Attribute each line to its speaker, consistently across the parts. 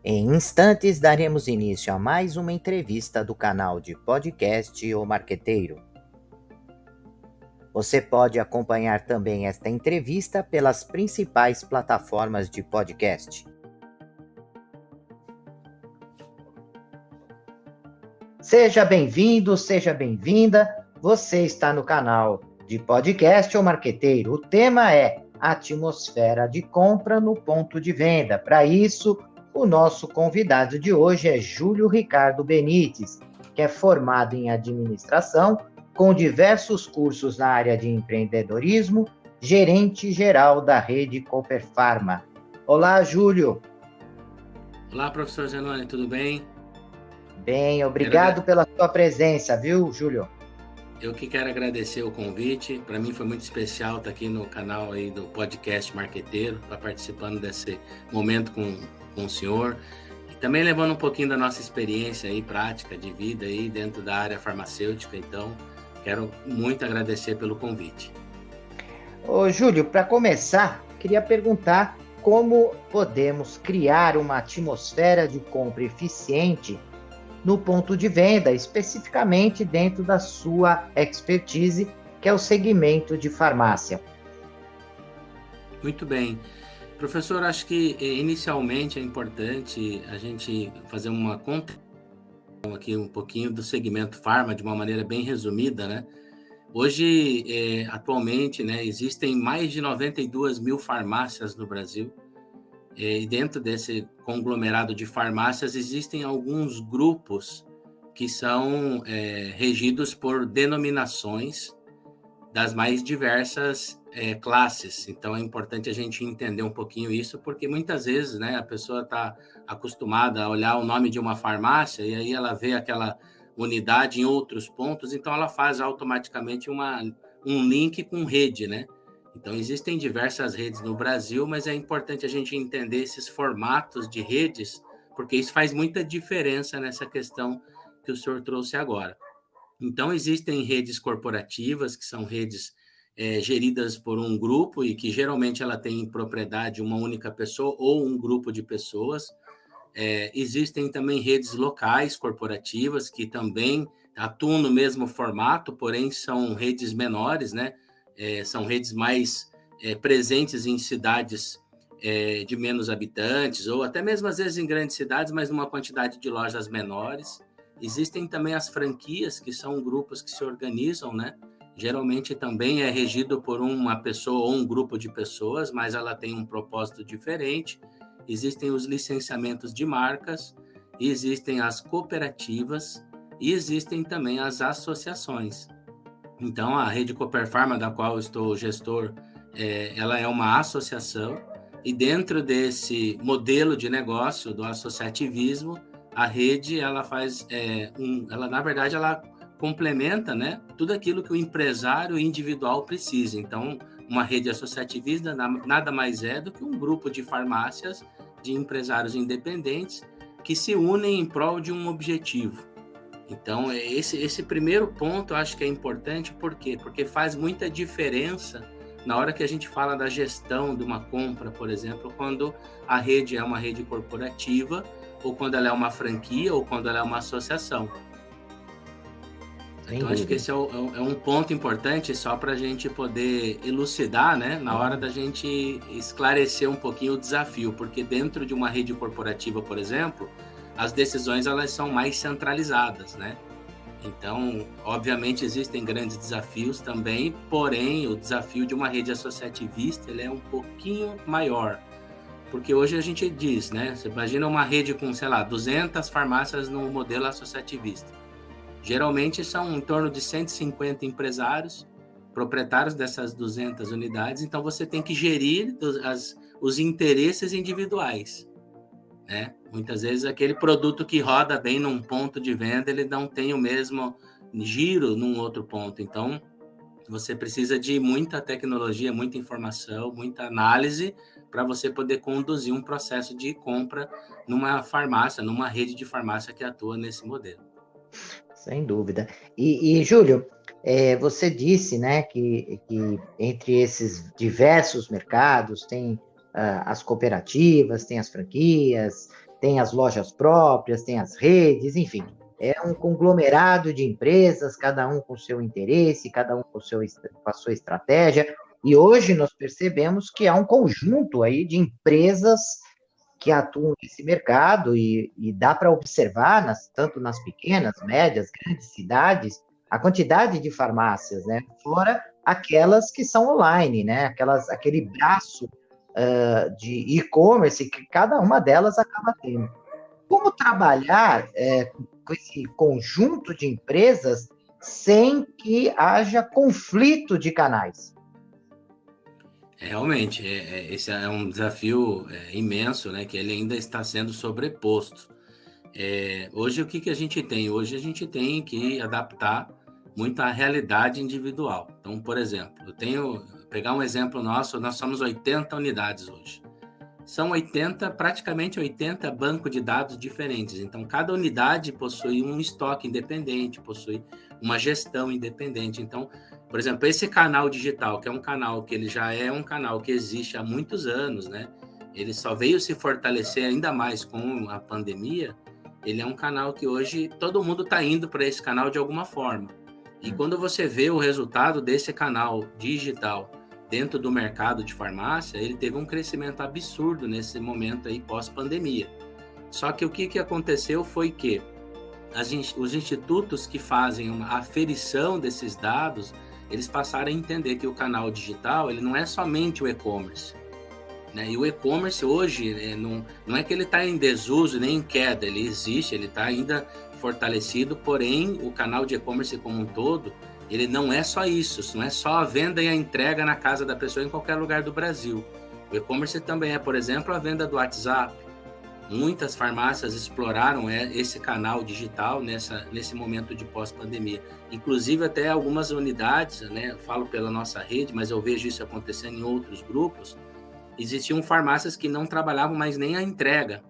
Speaker 1: Em instantes, daremos início a mais uma entrevista do canal de podcast O Marqueteiro. Você pode acompanhar também esta entrevista pelas principais plataformas de podcast. Seja bem-vindo, seja bem-vinda. Você está no canal de podcast O Marqueteiro. O tema é atmosfera de compra no ponto de venda. Para isso, o nosso convidado de hoje é Júlio Ricardo Benites, que é formado em administração, com diversos cursos na área de empreendedorismo, gerente geral da rede Cooper Pharma. Olá, Júlio.
Speaker 2: Olá, professor Zenoni, tudo bem?
Speaker 1: Bem, obrigado pela sua presença, viu, Júlio?
Speaker 2: Eu que quero agradecer o convite. Para mim foi muito especial estar aqui no canal aí do podcast Marqueteiro, para participando desse momento com o senhor. E também levando um pouquinho da nossa experiência aí, prática de vida aí dentro da área farmacêutica. Então, quero muito agradecer pelo convite.
Speaker 1: Ô, Júlio, para começar, queria perguntar como podemos criar uma atmosfera de compra eficiente no ponto de venda, especificamente dentro da sua expertise, que é o segmento de farmácia.
Speaker 2: Muito bem. Professor, acho que inicialmente é importante a gente fazer uma conta aqui um pouquinho do segmento farma de uma maneira bem resumida, né? Hoje, atualmente, né, existem mais de 92 mil farmácias no Brasil. E dentro desse conglomerado de farmácias existem alguns grupos que são regidos por denominações das mais diversas classes. Então é importante a gente entender um pouquinho isso, porque muitas vezes, né, a pessoa está acostumada a olhar o nome de uma farmácia e aí ela vê aquela unidade em outros pontos, então ela faz automaticamente um link com rede, né? Então, existem diversas redes no Brasil, mas é importante a gente entender esses formatos de redes, porque isso faz muita diferença nessa questão que o senhor trouxe agora. Então, existem redes corporativas, que são redes geridas por um grupo e que geralmente ela tem em propriedade uma única pessoa ou um grupo de pessoas. Existem também redes locais corporativas que também atuam no mesmo formato, porém são redes menores, né? São redes mais presentes em cidades de menos habitantes, ou até mesmo às vezes em grandes cidades, mas numa quantidade de lojas menores. Existem também as franquias, que são grupos que se organizam, né? Geralmente também é regido por uma pessoa ou um grupo de pessoas, mas ela tem um propósito diferente. Existem os licenciamentos de marcas, existem as cooperativas e existem também as associações. Então, a Rede Cooper Pharma, da qual eu estou gestor, ela é uma associação e dentro desse modelo de negócio do associativismo, a rede ela faz na verdade ela complementa, né, tudo aquilo que o empresário individual precisa. Então, uma rede associativista nada mais é do que um grupo de farmácias de empresários independentes que se unem em prol de um objetivo. Então, esse primeiro ponto eu acho que é importante, por quê? Porque faz muita diferença na hora que a gente fala da gestão de uma compra, por exemplo, quando a rede é uma rede corporativa, ou quando ela é uma franquia, ou quando ela é uma associação. Então, acho que esse é um ponto importante só para a gente poder elucidar, né? Na hora da gente esclarecer um pouquinho o desafio, porque dentro de uma rede corporativa, por exemplo, as decisões elas são mais centralizadas, né? Então, obviamente, existem grandes desafios também, porém, o desafio de uma rede associativista ele é um pouquinho maior, porque hoje a gente diz, né? Você imagina uma rede com, sei lá, 200 farmácias no modelo associativista. Geralmente são em torno de 150 empresários, proprietários dessas 200 unidades, então você tem que gerir os interesses individuais, né? Muitas vezes aquele produto que roda bem num ponto de venda, ele não tem o mesmo giro num outro ponto. Então, você precisa de muita tecnologia, muita informação, muita análise para você poder conduzir um processo de compra numa farmácia, numa rede de farmácia que atua nesse modelo.
Speaker 1: Sem dúvida. E Júlio, você disse, né, que entre esses diversos mercados tem as cooperativas, tem as franquias, tem as lojas próprias, tem as redes, enfim. É um conglomerado de empresas, cada um com seu interesse, cada um com a sua estratégia. E hoje nós percebemos que há um conjunto aí de empresas que atuam nesse mercado e dá para observar, tanto nas pequenas, médias, grandes cidades, a quantidade de farmácias, né? Fora aquelas que são online, né? Aquele braço de e-commerce que cada uma delas acaba tendo. Como trabalhar com esse conjunto de empresas sem que haja conflito de canais?
Speaker 2: Realmente, esse é um desafio imenso, né, que ele ainda está sendo sobreposto. Hoje, o que a gente tem? Hoje a gente tem que adaptar muito à realidade individual. Então, por exemplo, pegar um exemplo nosso, nós somos 80 unidades hoje. São praticamente 80 bancos de dados diferentes. Então, cada unidade possui um estoque independente, possui uma gestão independente. Então, por exemplo, esse canal digital, que é um canal que ele já é um canal que existe há muitos anos, né? Ele só veio se fortalecer ainda mais com a pandemia. Ele é um canal que hoje todo mundo está indo para esse canal de alguma forma. E quando você vê o resultado desse canal digital dentro do mercado de farmácia, ele teve um crescimento absurdo nesse momento aí pós-pandemia. Só que o que aconteceu foi que os institutos que fazem uma aferição desses dados, eles passaram a entender que o canal digital ele não é somente o e-commerce, né? E o e-commerce hoje não é que ele está em desuso nem em queda, ele existe, ele está ainda fortalecido, porém o canal de e-commerce como um todo, ele não é só isso, não é só a venda e a entrega na casa da pessoa em qualquer lugar do Brasil. O e-commerce também é, por exemplo, a venda do WhatsApp. Muitas farmácias exploraram esse canal digital nesse momento de pós-pandemia. Inclusive, até algumas unidades, né, eu falo pela nossa rede, mas eu vejo isso acontecendo em outros grupos, existiam farmácias que não trabalhavam mais nem a entrega.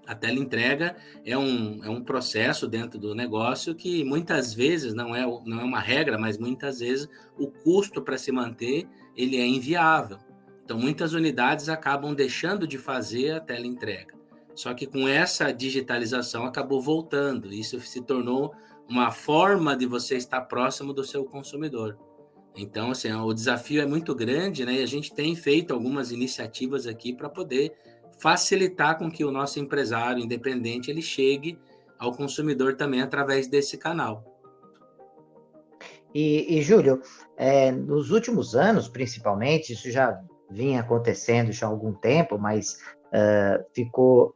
Speaker 2: A teleentrega é um processo dentro do negócio que muitas vezes não é uma regra, mas muitas vezes o custo para se manter ele é inviável. Então, muitas unidades acabam deixando de fazer a teleentrega. Só que com essa digitalização acabou voltando. Isso se tornou uma forma de você estar próximo do seu consumidor. Então, assim, o desafio é muito grande, né? E a gente tem feito algumas iniciativas aqui para poder facilitar com que o nosso empresário independente ele chegue ao consumidor também através desse canal.
Speaker 1: E Júlio, nos últimos anos, principalmente, isso já vinha acontecendo já há algum tempo, mas ficou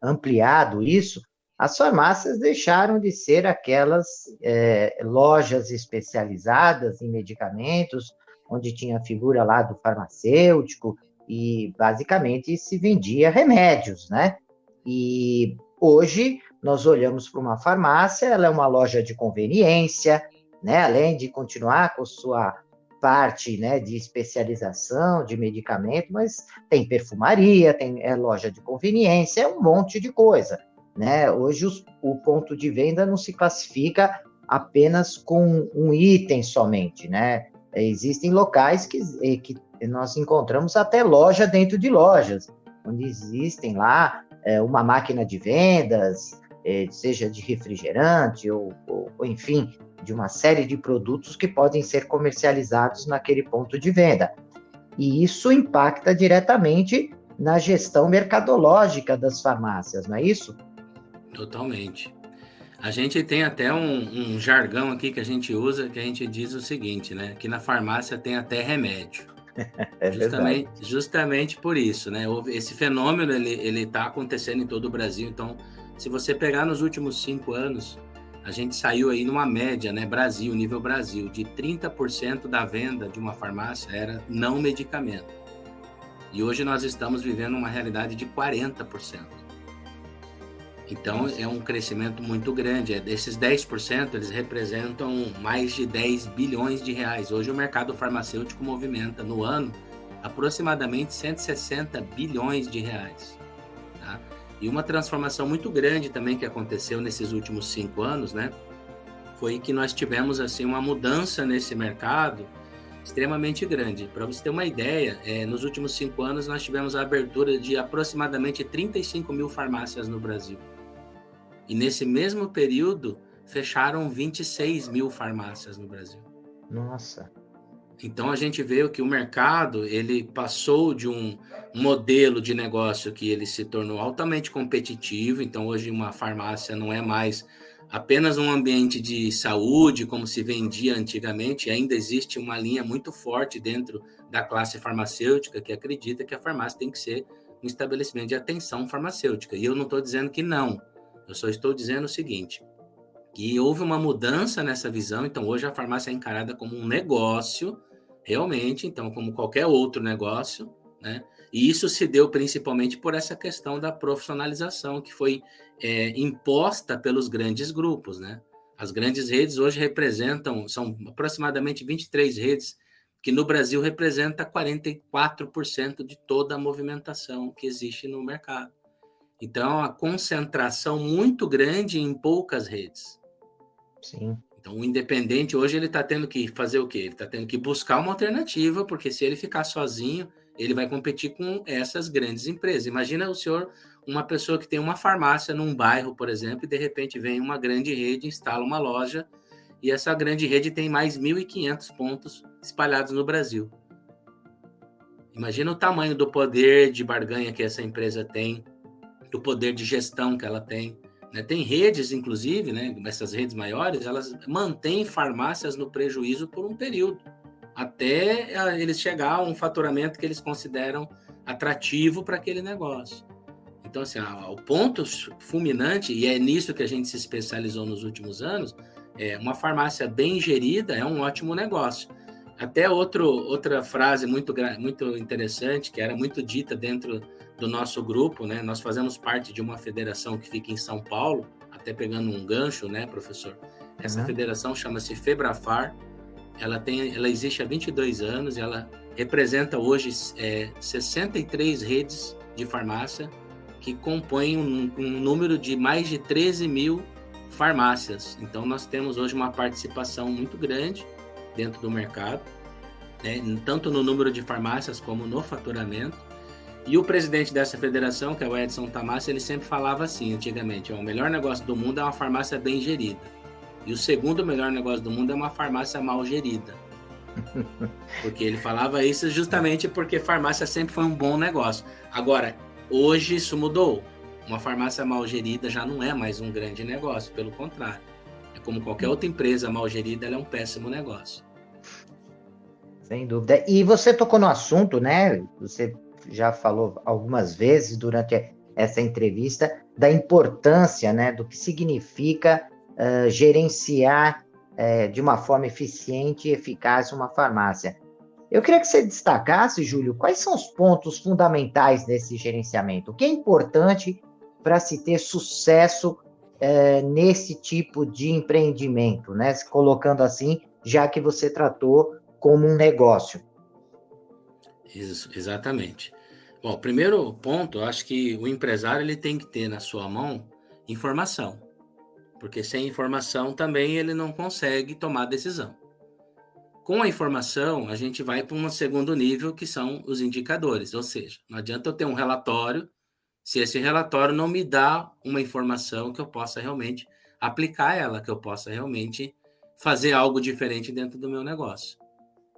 Speaker 1: ampliado isso, as farmácias deixaram de ser aquelas lojas especializadas em medicamentos, onde tinha a figura lá do farmacêutico, e basicamente se vendia remédios, né? E hoje nós olhamos para uma farmácia, ela é uma loja de conveniência, né? Além de continuar com sua parte, né, de especialização de medicamento, mas tem perfumaria, tem loja de conveniência, é um monte de coisa, né? Hoje o ponto de venda não se classifica apenas com um item somente, né? Existem locais que nós encontramos até loja dentro de lojas, onde existem lá uma máquina de vendas, seja de refrigerante ou, enfim, de uma série de produtos que podem ser comercializados naquele ponto de venda. E isso impacta diretamente na gestão mercadológica das farmácias, não é isso?
Speaker 2: Totalmente. A gente tem até um jargão aqui que a gente usa, que a gente diz o seguinte, né? Que na farmácia tem até remédio. Justamente por isso, né? Esse fenômeno, ele está acontecendo em todo o Brasil. Então, se você pegar nos últimos 5 anos, a gente saiu aí numa média, né? Nível Brasil, de 30% da venda de uma farmácia era não medicamento. E hoje nós estamos vivendo uma realidade de 40%. Então, é um crescimento muito grande. Desses 10%, eles representam mais de 10 bilhões de reais. Hoje, o mercado farmacêutico movimenta, no ano, aproximadamente 160 bilhões de reais. Tá? E uma transformação muito grande também que aconteceu nesses últimos 5 anos, né? Foi que nós tivemos, assim, uma mudança nesse mercado extremamente grande. Para você ter uma ideia, nos últimos 5 anos nós tivemos a abertura de aproximadamente 35 mil farmácias no Brasil. E nesse mesmo período, fecharam 26 mil farmácias no Brasil.
Speaker 1: Nossa.
Speaker 2: Então a gente vê que o mercado ele passou de um modelo de negócio que ele se tornou altamente competitivo. Então hoje uma farmácia não é mais apenas um ambiente de saúde como se vendia antigamente. Ainda existe uma linha muito forte dentro da classe farmacêutica que acredita que a farmácia tem que ser um estabelecimento de atenção farmacêutica. E eu não estou dizendo que não. Eu só estou dizendo o seguinte, que houve uma mudança nessa visão. Então hoje a farmácia é encarada como um negócio realmente, então, como qualquer outro negócio, né? E isso se deu principalmente por essa questão da profissionalização que foi imposta pelos grandes grupos, né? As grandes redes hoje são aproximadamente 23 redes, que no Brasil representa 44% de toda a movimentação que existe no mercado. Então, a concentração muito grande em poucas redes.
Speaker 1: Sim.
Speaker 2: Então, o independente hoje ele está tendo que fazer o quê? Ele está tendo que buscar uma alternativa, porque se ele ficar sozinho, ele vai competir com essas grandes empresas. Imagina o senhor, uma pessoa que tem uma farmácia num bairro, por exemplo, e de repente vem uma grande rede, instala uma loja, e essa grande rede tem mais 1.500 pontos espalhados no Brasil. Imagina o tamanho do poder de barganha que essa empresa tem, do poder de gestão que ela tem. Tem redes, inclusive, essas redes maiores, elas mantêm farmácias no prejuízo por um período, até eles chegar a um faturamento que eles consideram atrativo para aquele negócio. Então, assim, o ponto fulminante, e é nisso que a gente se especializou nos últimos anos, uma farmácia bem gerida é um ótimo negócio. Até outra frase muito interessante, que era muito dita dentro do nosso grupo, né? Nós fazemos parte de uma federação que fica em São Paulo, até pegando um gancho, né, professor? Essa federação chama-se Febrafar, ela existe há 22 anos, e ela representa hoje 63 redes de farmácia que compõem um número de mais de 13 mil farmácias. Então, nós temos hoje uma participação muito grande dentro do mercado, tanto no número de farmácias como no faturamento. E o presidente dessa federação, que é o Edson Tamassi, ele sempre falava assim, antigamente, o melhor negócio do mundo é uma farmácia bem gerida. E o segundo melhor negócio do mundo é uma farmácia mal gerida. Porque ele falava isso justamente porque farmácia sempre foi um bom negócio. Agora, hoje isso mudou. Uma farmácia mal gerida já não é mais um grande negócio, pelo contrário. É como qualquer outra empresa mal gerida, ela é um péssimo negócio.
Speaker 1: Sem dúvida. E você tocou no assunto, né? Você já falou algumas vezes durante essa entrevista da importância, né, do que significa gerenciar de uma forma eficiente e eficaz uma farmácia. Eu queria que você destacasse, Júlio, quais são os pontos fundamentais desse gerenciamento? O que é importante para se ter sucesso nesse tipo de empreendimento, né? Colocando assim, já que você tratou como um negócio.
Speaker 2: Isso, exatamente. Bom, primeiro ponto, eu acho que o empresário ele tem que ter na sua mão informação, porque sem informação também ele não consegue tomar decisão. Com a informação, a gente vai para um segundo nível, que são os indicadores, ou seja, não adianta eu ter um relatório se esse relatório não me dá uma informação que eu possa realmente aplicar ela, que eu possa realmente fazer algo diferente dentro do meu negócio.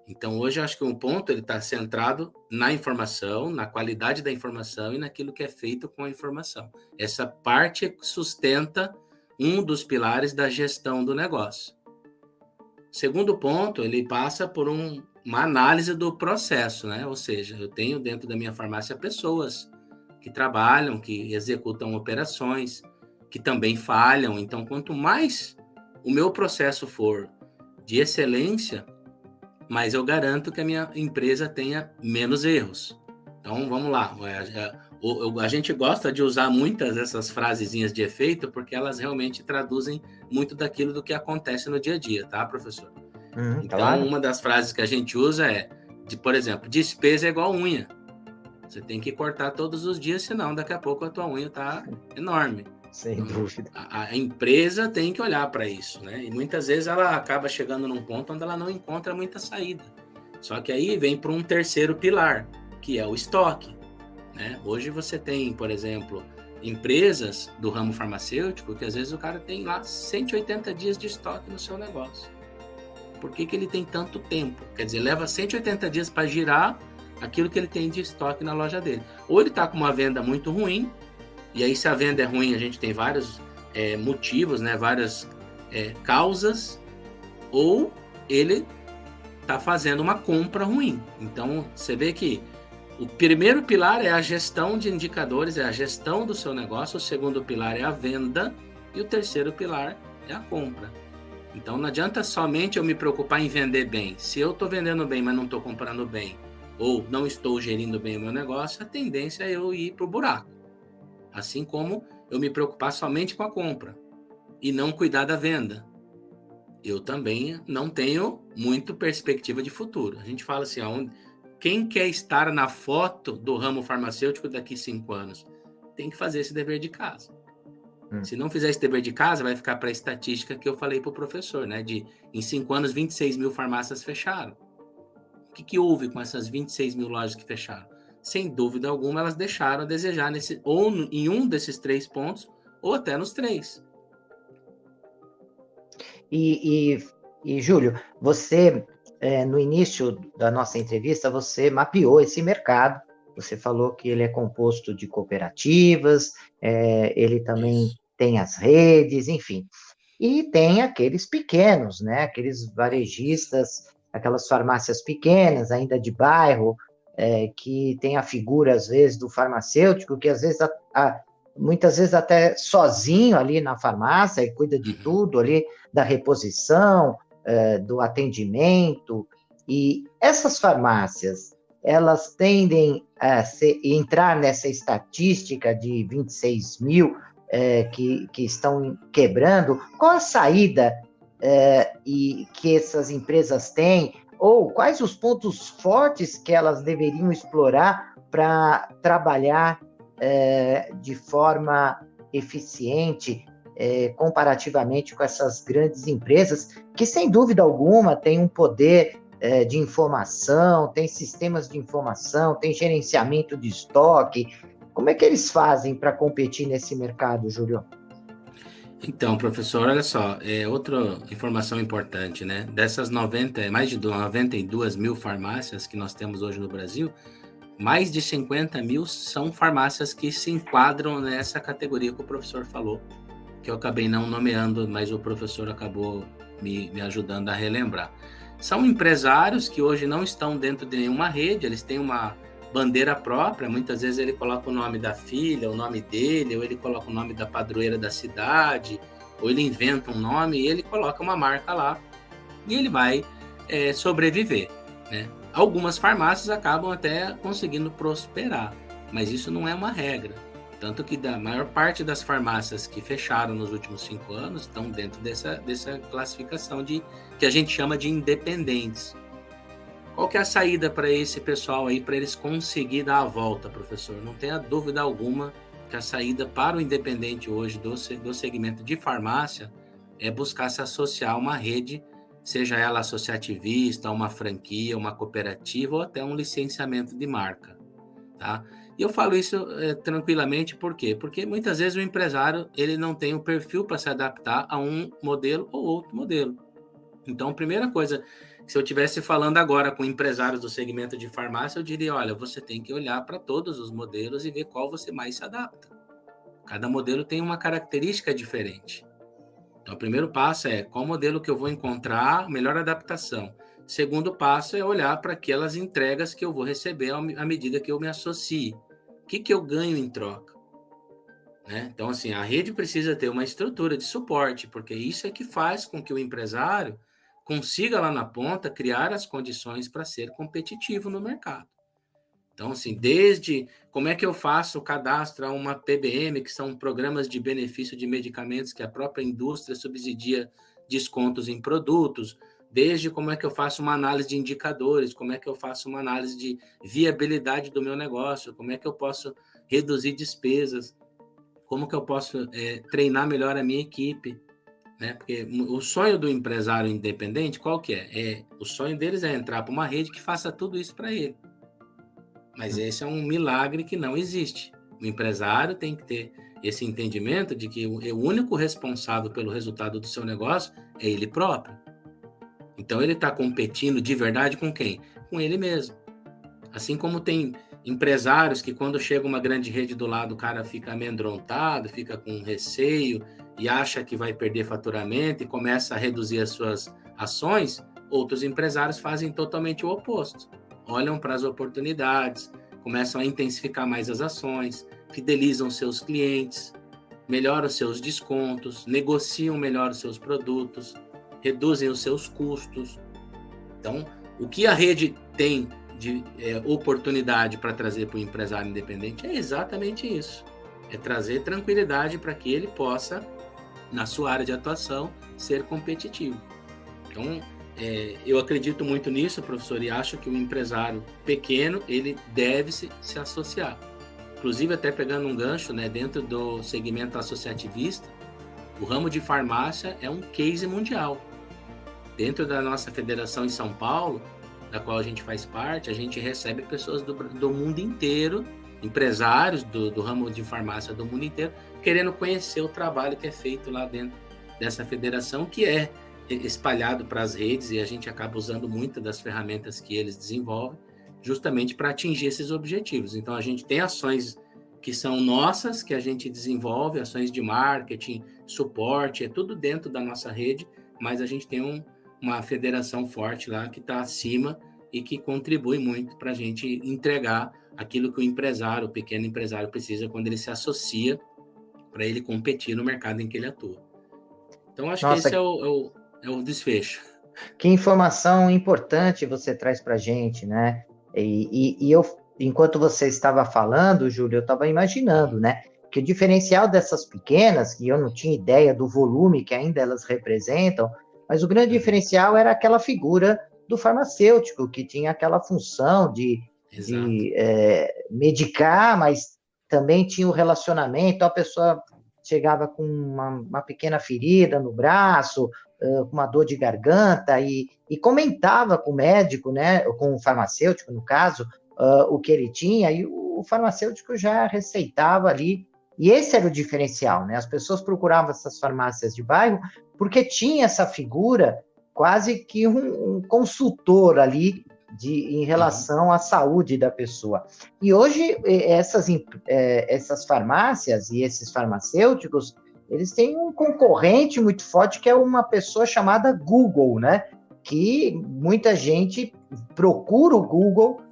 Speaker 2: Então, hoje, eu acho que um ponto ele está centrado na informação, na qualidade da informação e naquilo que é feito com a informação. Essa parte sustenta um dos pilares da gestão do negócio. Segundo ponto, ele passa por uma análise do processo, né? Ou seja, eu tenho dentro da minha farmácia pessoas que trabalham, que executam operações, que também falham. Então, quanto mais o meu processo for de excelência, mas eu garanto que a minha empresa tenha menos erros. Então, vamos lá. A gente gosta de usar muitas dessas frasezinhas de efeito, porque elas realmente traduzem muito daquilo do que acontece no dia a dia, tá, professor? Então,
Speaker 1: claro.
Speaker 2: uma das frases que a gente usa por exemplo, despesa é igual unha. Você tem que cortar todos os dias, senão daqui a pouco a tua unha está enorme.
Speaker 1: Sem dúvida.
Speaker 2: A empresa tem que olhar para isso, né? E muitas vezes ela acaba chegando num ponto onde ela não encontra muita saída. Só que aí vem para um terceiro pilar, que é o estoque, né? Hoje você tem, por exemplo, empresas do ramo farmacêutico que às vezes o cara tem lá 180 dias de estoque no seu negócio. Por que ele tem tanto tempo? Quer dizer, leva 180 dias para girar aquilo que ele tem de estoque na loja dele. Ou ele está com uma venda muito ruim, e aí se a venda é ruim, a gente tem vários motivos, né? Várias causas, ou ele está fazendo uma compra ruim. Então, você vê que o primeiro pilar é a gestão de indicadores, é a gestão do seu negócio, o segundo pilar é a venda, e o terceiro pilar é a compra. Então, não adianta somente eu me preocupar em vender bem. Se eu estou vendendo bem, mas não estou comprando bem, ou não estou gerindo bem o meu negócio, a tendência é eu ir para o buraco. Assim como eu me preocupar somente com a compra e não cuidar da venda. Eu também não tenho muito perspectiva de futuro. A gente fala assim, quem quer estar na foto do ramo farmacêutico daqui 5 anos? Tem que fazer esse dever de casa. Se não fizer esse dever de casa, vai ficar para a estatística que eu falei para o professor, né? Em 5 anos, 26 mil farmácias fecharam. O que houve com essas 26 mil lojas que fecharam? Sem dúvida alguma, elas deixaram a desejar ou em um desses 3 pontos, ou até nos 3.
Speaker 1: E Júlio, você, no início da nossa entrevista, você mapeou esse mercado. Você falou que ele é composto de cooperativas, ele também tem as redes, enfim. E tem aqueles pequenos, né? Aqueles varejistas, aquelas farmácias pequenas, ainda de bairro, que tem a figura, às vezes, do farmacêutico, que às vezes, muitas vezes até sozinho ali na farmácia, e cuida de tudo ali, da reposição, do atendimento. E essas farmácias, elas tendem a entrar nessa estatística de 26 mil que estão quebrando. Qual a saída e que essas empresas têm? Ou quais os pontos fortes que elas deveriam explorar para trabalhar de forma eficiente comparativamente com essas grandes empresas, que sem dúvida alguma têm um poder de informação, tem sistemas de informação, tem gerenciamento de estoque. Como é que eles fazem para competir nesse mercado, Júlio?
Speaker 2: Então, professor, olha só, outra informação importante, né? Dessas mais de 92 mil farmácias que nós temos hoje no Brasil, mais de 50 mil são farmácias que se enquadram nessa categoria que o professor falou, que eu acabei não nomeando, mas o professor acabou me ajudando a relembrar. São empresários que hoje não estão dentro de nenhuma rede, eles têm uma bandeira própria, muitas vezes ele coloca o nome da filha, o nome dele, ou ele coloca o nome da padroeira da cidade, ou ele inventa um nome e ele coloca uma marca lá e ele vai sobreviver, né? Algumas farmácias acabam até conseguindo prosperar, mas isso não é uma regra. Tanto que da maior parte das farmácias que fecharam nos últimos 5 anos estão dentro dessa classificação que a gente chama de independentes. Qual que é a saída para esse pessoal aí, para eles conseguirem dar a volta, professor? Não tenha dúvida alguma que a saída para o independente hoje do segmento de farmácia é buscar se associar a uma rede, seja ela associativista, uma franquia, uma cooperativa ou até um licenciamento de marca, tá? E eu falo isso tranquilamente, por quê? Porque muitas vezes o empresário ele não tem o perfil para se adaptar a um modelo ou outro modelo. Então, a primeira coisa, se eu estivesse falando agora com empresários do segmento de farmácia, eu diria, olha, você tem que olhar para todos os modelos e ver qual você mais se adapta. Cada modelo tem uma característica diferente. Então, o primeiro passo é qual modelo que eu vou encontrar a melhor adaptação. O segundo passo é olhar para aquelas entregas que eu vou receber à medida que eu me associe. O que eu ganho em troca? Né? Então, assim, a rede precisa ter uma estrutura de suporte, porque isso é que faz com que o empresário consiga lá na ponta criar as condições para ser competitivo no mercado. Então, assim, desde como é que eu faço o cadastro a uma PBM, que são programas de benefício de medicamentos que a própria indústria subsidia descontos em produtos, desde como é que eu faço uma análise de indicadores, como é que eu faço uma análise de viabilidade do meu negócio, como é que eu posso reduzir despesas, como que eu posso treinar melhor a minha equipe, né? Porque o sonho do empresário independente, qual que é? O sonho deles é entrar para uma rede que faça tudo isso para ele. Mas esse é um milagre que não existe. O empresário tem que ter esse entendimento de que o único responsável pelo resultado do seu negócio é ele próprio. Então ele está competindo de verdade com quem? Com ele mesmo. Assim como tem empresários que quando chega uma grande rede do lado, o cara fica amedrontado, fica com receio e acha que vai perder faturamento e começa a reduzir as suas ações, outros empresários fazem totalmente o oposto. Olham para as oportunidades, começam a intensificar mais as ações, fidelizam seus clientes, melhoram seus descontos, negociam melhor os seus produtos, reduzem os seus custos. Então, o que a rede tem de oportunidade para trazer para o empresário independente é exatamente isso. É trazer tranquilidade para que ele possa, na sua área de atuação, ser competitivo. Então, eu acredito muito nisso, professor, e acho que o empresário pequeno, ele deve se associar. Inclusive, até pegando um gancho, né, dentro do segmento associativista, o ramo de farmácia é um case mundial. Dentro da nossa federação em São Paulo, da qual a gente faz parte, a gente recebe pessoas do mundo inteiro, empresários do ramo de farmácia do mundo inteiro, querendo conhecer o trabalho que é feito lá dentro dessa federação, que é espalhado para as redes, e a gente acaba usando muitas das ferramentas que eles desenvolvem, justamente para atingir esses objetivos. Então, a gente tem ações que são nossas, que a gente desenvolve, ações de marketing, suporte, é tudo dentro da nossa rede, mas a gente tem uma federação forte lá que está acima e que contribui muito para a gente entregar aquilo que o empresário, o pequeno empresário, precisa quando ele se associa para ele competir no mercado em que ele atua. Então, acho que esse é o desfecho.
Speaker 1: Que informação importante você traz para a gente, né? E eu, enquanto você estava falando, Júlio, eu estava imaginando, né? Que o diferencial dessas pequenas, que eu não tinha ideia do volume que ainda elas representam, mas o grande diferencial era aquela figura do farmacêutico, que tinha aquela função de medicar, mas também tinha o relacionamento, a pessoa chegava com uma pequena ferida no braço, com uma dor de garganta, e comentava com o médico, né, com o farmacêutico, no caso, o que ele tinha, e o farmacêutico já receitava ali, e esse era o diferencial, né? As pessoas procuravam essas farmácias de bairro porque tinha essa figura, quase que um consultor ali em relação à saúde da pessoa. E hoje, essas farmácias e esses farmacêuticos, eles têm um concorrente muito forte, que é uma pessoa chamada Google, né? Que muita gente procura o Google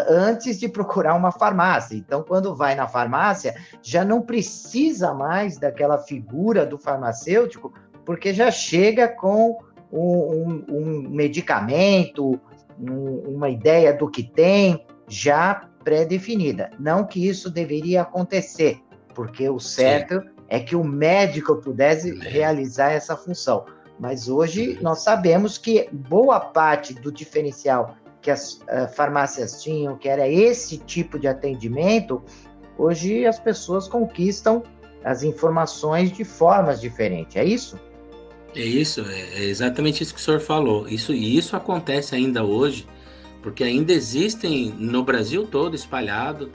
Speaker 1: antes de procurar uma farmácia. Então, quando vai na farmácia, já não precisa mais daquela figura do farmacêutico, porque já chega com um medicamento, uma ideia do que tem, já pré-definida. Não que isso deveria acontecer, porque o certo é que o médico pudesse realizar essa função. Mas hoje nós sabemos que boa parte do diferencial que as farmácias tinham, que era esse tipo de atendimento, hoje as pessoas conquistam as informações de formas diferentes. É isso?
Speaker 2: É isso, é exatamente isso que o senhor falou. Isso acontece ainda hoje, porque ainda existem no Brasil todo espalhado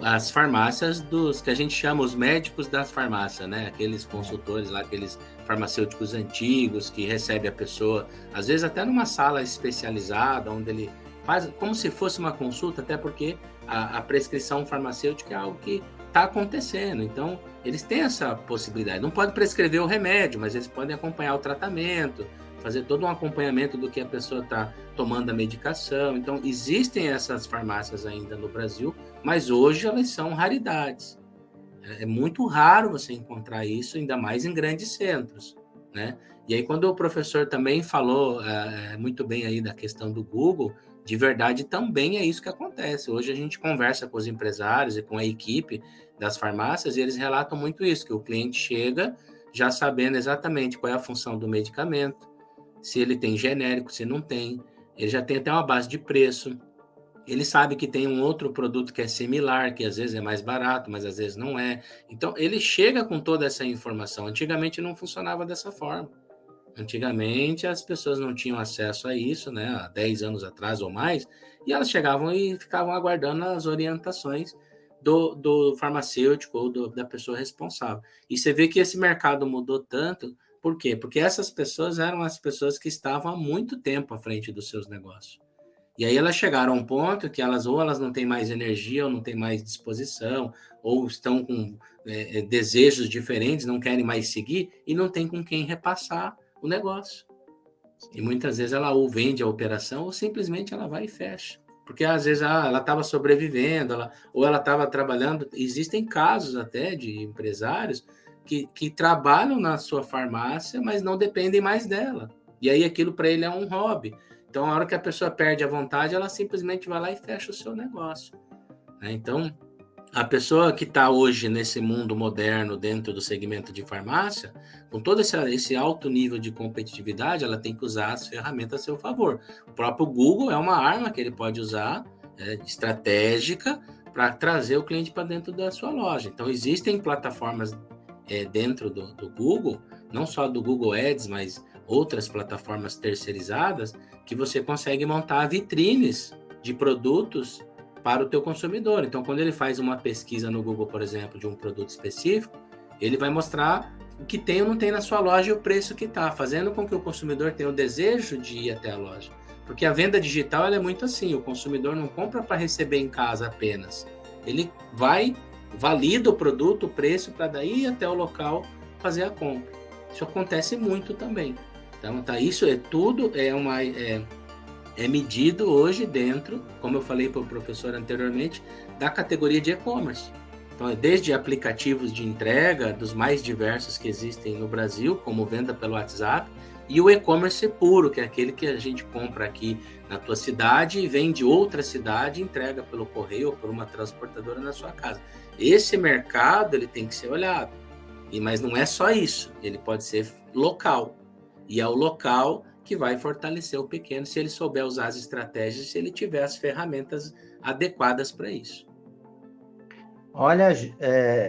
Speaker 2: as farmácias dos que a gente chama os médicos das farmácias, né? Aqueles consultores lá, aqueles farmacêuticos antigos que recebe a pessoa, às vezes até numa sala especializada, onde ele faz como se fosse uma consulta, até porque a prescrição farmacêutica é algo que está acontecendo. Então, eles têm essa possibilidade. Não pode prescrever o remédio, mas eles podem acompanhar o tratamento, fazer todo um acompanhamento do que a pessoa está tomando a medicação. Então, existem essas farmácias ainda no Brasil, mas hoje elas são raridades. É muito raro você encontrar isso, ainda mais em grandes centros, né? E aí, quando o professor também falou muito bem aí da questão do Google, de verdade também é isso que acontece. Hoje a gente conversa com os empresários e com a equipe das farmácias e eles relatam muito isso, que o cliente chega já sabendo exatamente qual é a função do medicamento, se ele tem genérico, se não tem. Ele já tem até uma base de preço. Ele sabe que tem um outro produto que é similar, que às vezes é mais barato, mas às vezes não é. Então, ele chega com toda essa informação. Antigamente não funcionava dessa forma. Antigamente as pessoas não tinham acesso a isso, né? Há 10 anos atrás ou mais, e elas chegavam e ficavam aguardando as orientações do farmacêutico ou da pessoa responsável. E você vê que esse mercado mudou tanto, por quê? Porque essas pessoas eram as pessoas que estavam há muito tempo à frente dos seus negócios. E aí elas chegaram a um ponto que elas não têm mais energia, ou não têm mais disposição, ou estão com desejos diferentes, não querem mais seguir, e não tem com quem repassar o negócio. E muitas vezes ela ou vende a operação, ou simplesmente ela vai e fecha. Porque às vezes ela estava sobrevivendo, ou ela estava trabalhando. Existem casos até de empresários que trabalham na sua farmácia, mas não dependem mais dela. E aí aquilo para ele é um hobby. Então, a hora que a pessoa perde a vontade, ela simplesmente vai lá e fecha o seu negócio. Então, a pessoa que está hoje nesse mundo moderno, dentro do segmento de farmácia, com todo esse alto nível de competitividade, ela tem que usar as ferramentas a seu favor. O próprio Google é uma arma que ele pode usar, estratégica, para trazer o cliente para dentro da sua loja. Então, existem plataformas dentro do Google, não só do Google Ads, mas outras plataformas terceirizadas, que você consegue montar vitrines de produtos para o teu consumidor. Então, quando ele faz uma pesquisa no Google, por exemplo, de um produto específico, ele vai mostrar o que tem ou não tem na sua loja e o preço que está, fazendo com que o consumidor tenha o desejo de ir até a loja. Porque a venda digital ela é muito assim, o consumidor não compra para receber em casa apenas. Ele vai, valida o produto, o preço, para daí ir até o local fazer a compra. Isso acontece muito também. Então, isso tudo é medido hoje dentro, como eu falei para o professor anteriormente, da categoria de e-commerce. Então, desde aplicativos de entrega, dos mais diversos que existem no Brasil, como venda pelo WhatsApp, e o e-commerce puro, que é aquele que a gente compra aqui na tua cidade e vem de outra cidade e entrega pelo correio ou por uma transportadora na sua casa. Esse mercado ele tem que ser olhado, mas não é só isso, ele pode ser local. E é o local que vai fortalecer o pequeno se ele souber usar as estratégias, se ele tiver as ferramentas adequadas para isso.
Speaker 1: Olha,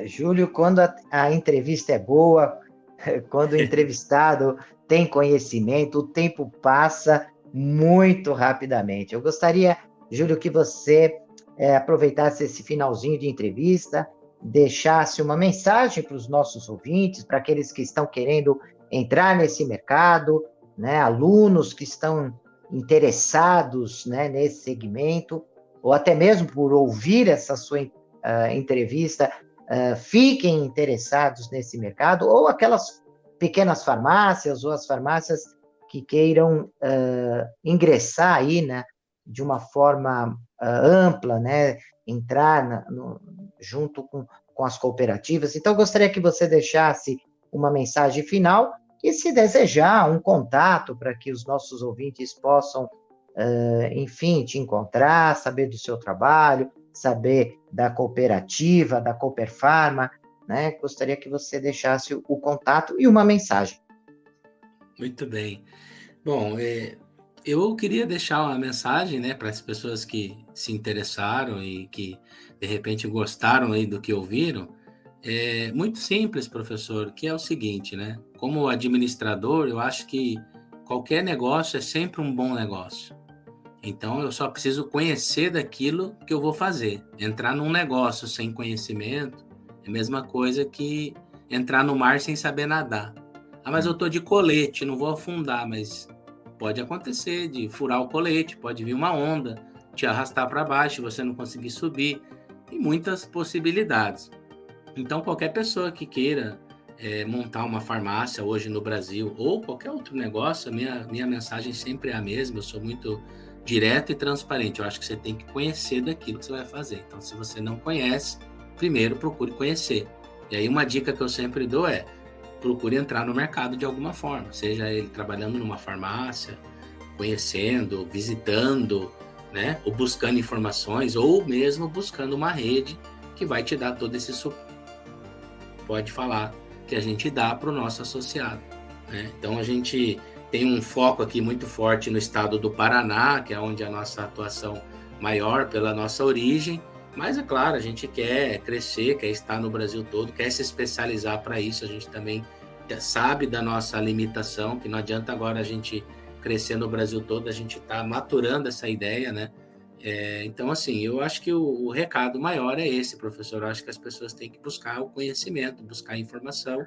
Speaker 1: Júlio, quando a entrevista é boa, quando o entrevistado tem conhecimento, o tempo passa muito rapidamente. Eu gostaria, Júlio, que você aproveitasse esse finalzinho de entrevista, deixasse uma mensagem para os nossos ouvintes, para aqueles que estão querendo entrar nesse mercado, né, alunos que estão interessados, né, nesse segmento, ou até mesmo por ouvir essa sua entrevista, fiquem interessados nesse mercado, ou aquelas pequenas farmácias, ou as farmácias que queiram ingressar aí, né, de uma forma ampla, né, entrar junto com as cooperativas. Então, eu gostaria que você deixasse uma mensagem final e, se desejar, um contato para que os nossos ouvintes possam, enfim, te encontrar, saber do seu trabalho, saber da cooperativa, da Cooperfarma, né? Gostaria que você deixasse o contato e uma mensagem.
Speaker 2: Muito bem. Bom, eu queria deixar uma mensagem, né, para as pessoas que se interessaram e que, de repente, gostaram aí do que ouviram. É muito simples, professor, que é o seguinte, né? Como administrador, eu acho que qualquer negócio é sempre um bom negócio. Então, eu só preciso conhecer daquilo que eu vou fazer. Entrar num negócio sem conhecimento é a mesma coisa que entrar no mar sem saber nadar. Ah, mas eu tô de colete, não vou afundar, mas pode acontecer de furar o colete, pode vir uma onda, te arrastar para baixo, você não conseguir subir. Tem muitas possibilidades. Então, qualquer pessoa que queira montar uma farmácia hoje no Brasil ou qualquer outro negócio, minha mensagem sempre é a mesma, eu sou muito direto e transparente. Eu acho que você tem que conhecer daquilo que você vai fazer. Então, se você não conhece, primeiro procure conhecer. E aí, uma dica que eu sempre dou é procure entrar no mercado de alguma forma, seja ele trabalhando numa farmácia, conhecendo, visitando, né, ou buscando informações, ou mesmo buscando uma rede que vai te dar todo esse suporte. Pode falar que a gente dá para o nosso associado, né? Então, a gente tem um foco aqui muito forte no estado do Paraná, que é onde a nossa atuação maior pela nossa origem, mas é claro, a gente quer crescer, quer estar no Brasil todo, quer se especializar para isso, a gente também sabe da nossa limitação, que não adianta agora a gente crescer no Brasil todo, a gente está maturando essa ideia, né? Então, assim, eu acho que o recado maior é esse, professor. Eu acho que as pessoas têm que buscar o conhecimento, buscar a informação,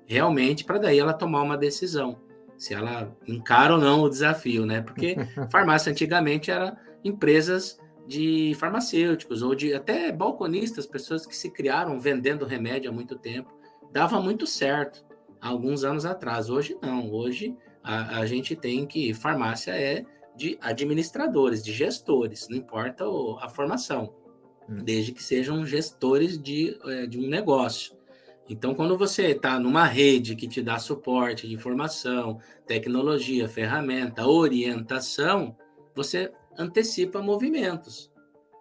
Speaker 2: realmente, para daí ela tomar uma decisão, se ela encara ou não o desafio, né? Porque farmácia antigamente era empresas de farmacêuticos ou de até balconistas, pessoas que se criaram vendendo remédio há muito tempo. Dava muito certo há alguns anos atrás. Hoje não. Hoje a gente tem que farmácia é de administradores, de gestores, não importa a formação, desde que sejam gestores de um negócio. Então, quando você está numa rede que te dá suporte de informação, tecnologia, ferramenta, orientação, você antecipa movimentos,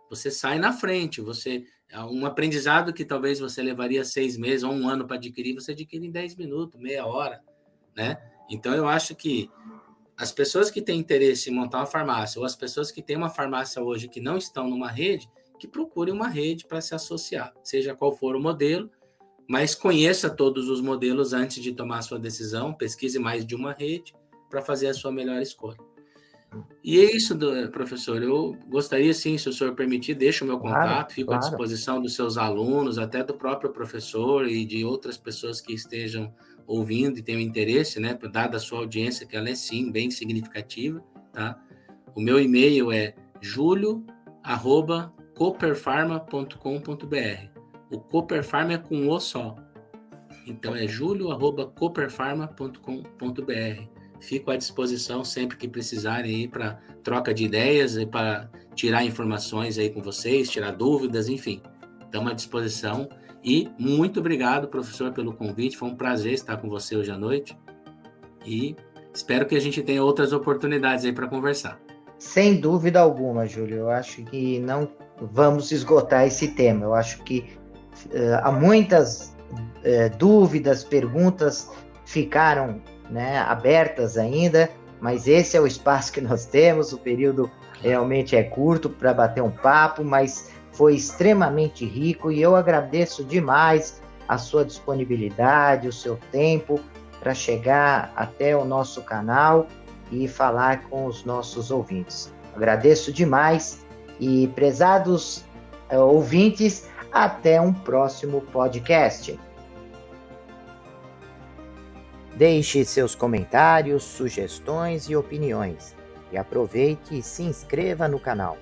Speaker 2: você sai na frente, um aprendizado que talvez você levaria 6 meses ou 1 ano para adquirir, você adquire em 10 minutos, meia hora, né? Então, eu acho que as pessoas que têm interesse em montar uma farmácia, ou as pessoas que têm uma farmácia hoje que não estão numa rede, que procurem uma rede para se associar, seja qual for o modelo, mas conheça todos os modelos antes de tomar a sua decisão, pesquise mais de uma rede para fazer a sua melhor escolha. E é isso, professor. Eu gostaria, sim, se o senhor permitir, deixo o meu contato, fico à disposição dos seus alunos, até do próprio professor e de outras pessoas que estejam ouvindo e tenham interesse, né, dada a sua audiência, que ela é, sim, bem significativa, tá? O meu e-mail é julio@cooperpharma.com.br. O Cooperpharma é com O só. Então é julio@cooperpharma.com.br. Fico à disposição sempre que precisarem aí para troca de ideias e para tirar informações aí com vocês, tirar dúvidas, enfim. Estamos à disposição. E muito obrigado, professor, pelo convite. Foi um prazer estar com você hoje à noite. E espero que a gente tenha outras oportunidades aí para conversar.
Speaker 1: Sem dúvida alguma, Júlio. Eu acho que não vamos esgotar esse tema. Eu acho que há muitas dúvidas, perguntas ficaram, né, abertas ainda, mas esse é o espaço que nós temos. O período realmente é curto para bater um papo, mas foi extremamente rico e eu agradeço demais a sua disponibilidade, o seu tempo para chegar até o nosso canal e falar com os nossos ouvintes. Agradeço demais e, prezados ouvintes, até um próximo podcast. Deixe seus comentários, sugestões e opiniões. E aproveite e se inscreva no canal.